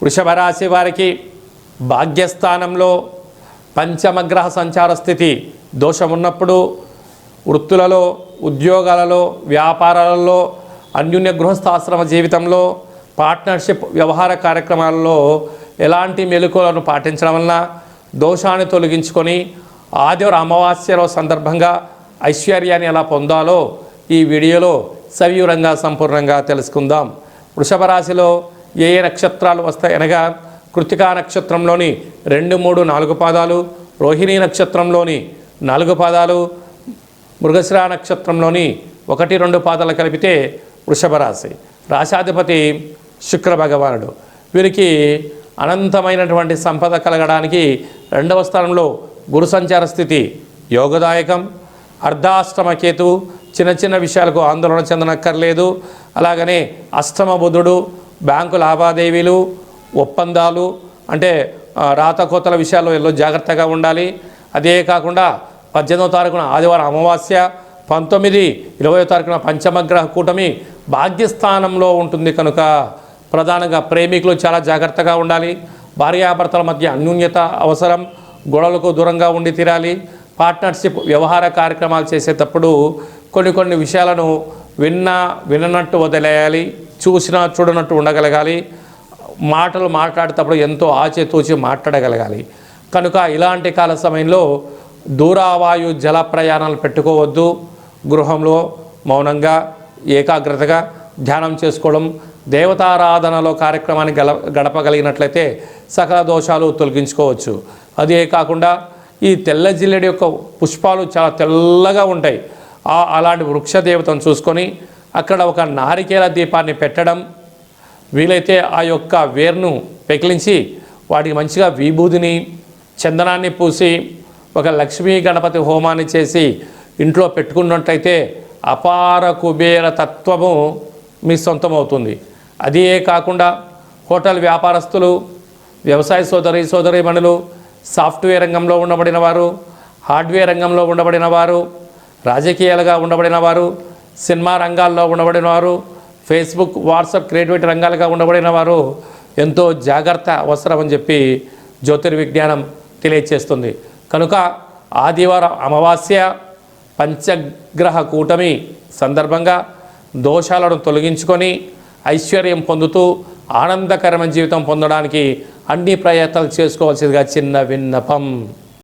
వృషభ రాశి వారికి భాగ్యస్థానంలో పంచమగ్రహ సంచార స్థితి దోషం ఉన్నప్పుడు వృత్తులలో, ఉద్యోగాలలో, వ్యాపారాలలో, అన్యోన్య గృహస్థాశ్రమ జీవితంలో, పార్ట్నర్షిప్ వ్యవహార కార్యక్రమాలలో ఎలాంటి మెలకువలను పాటించడం వలన దోషాన్ని తొలగించుకొని ఆదివారం అమావాస్యలో సందర్భంగా ఐశ్వర్యాన్ని ఎలా పొందాలో ఈ వీడియోలో సవివరంగా సంపూర్ణంగా తెలుసుకుందాం. వృషభ రాశిలో ఏ నక్షత్రాలు వస్తాయి అనగా కృత్తికా నక్షత్రంలోని 2, 3, 4 పాదాలు, రోహిణీ నక్షత్రంలోని 4 పాదాలు, మృగశిర నక్షత్రంలోని 1, 2 పాదాలు కలిపితే వృషభ రాశి. రాశాధిపతి శుక్ర భగవానుడు. వీరికి అనంతమైనటువంటి సంపద కలగడానికి 2వ స్థానంలో గురు సంచార స్థితి యోగదాయకం. అర్ధాష్టమ కేతు చిన్న చిన్న విషయాలకు ఆందోళన చెందనక్కర్లేదు. అలాగనే అష్టమ బుధుడు బ్యాంకు లావాదేవీలు, ఒప్పందాలు అంటే రాతకోతల విషయాల్లో ఎల్లో జాగ్రత్తగా ఉండాలి. అదే కాకుండా 18వ తారీఖున ఆదివారం అమావాస్య, 19, 20వ తారీఖున పంచమగ్రహ కూటమి భాగ్యస్థానంలో ఉంటుంది కనుక ప్రధానంగా ప్రేమికులు చాలా జాగ్రత్తగా ఉండాలి. భార్యాభర్తల మధ్య అన్యోన్యత అవసరం. గొడవలకు దూరంగా ఉండి తీరాలి. పార్ట్నర్షిప్ వ్యవహార కార్యక్రమాలు చేసేటప్పుడు కొన్ని విషయాలను విననట్టు వదిలేయాలి, చూసినా చూడనట్టు ఉండగలగాలి. మాటలు మాట్లాడేటప్పుడు ఎంతో ఆచితూచి మాట్లాడగలగాలి. కనుక ఇలాంటి కాల సమయంలో దూరావాయు జల ప్రయాణాలు పెట్టుకోవద్దు. గృహంలో మౌనంగా ఏకాగ్రతగా ధ్యానం చేసుకోవడం, దేవతారాధనలో కార్యక్రమాన్ని గడపగలిగినట్లయితే సకల దోషాలు తొలగించుకోవచ్చు. అదే కాకుండా ఈ తెల్ల జిల్లేడు యొక్క పుష్పాలు చాలా తెల్లగా ఉంటాయి. అలాంటి వృక్ష దేవతను చూసుకొని అక్కడ ఒక నారికేల దీపాన్ని పెట్టడం, వీలైతే ఆ యొక్క వేర్ను పెకిలించి వాటికి మంచిగా విభూదిని, చందనాన్ని పూసి ఒక లక్ష్మీ గణపతి హోమాన్ని చేసి ఇంట్లో పెట్టుకున్నట్లయితే అపార కుబేర తత్వము మీ సొంతమవుతుంది. అదే కాకుండా హోటల్ వ్యాపారస్తులు, వ్యవసాయ సోదరీమణులు, సాఫ్ట్వేర్ రంగంలో ఉండబడిన వారు, హార్డ్వేర్ రంగంలో ఉండబడిన వారు, రాజకీయాలుగా ఉండబడిన వారు, సినిమా రంగాల్లో ఉండబడిన వారు, ఫేస్బుక్, వాట్సాప్, క్రియేటివిటీ రంగాలుగా ఉండబడిన వారు ఎంతో జాగ్రత్త అవసరమని చెప్పి జ్యోతిర్విజ్ఞానం తెలియచేస్తుంది. కనుక ఆదివారం అమావాస్య పంచగ్రహ కూటమి సందర్భంగా దోషాలను తొలగించుకొని ఐశ్వర్యం పొందుతూ ఆనందకరమైన జీవితం పొందడానికి అన్ని ప్రయత్నాలు చేసుకోవాల్సిందిగా చిన్న విన్నపం.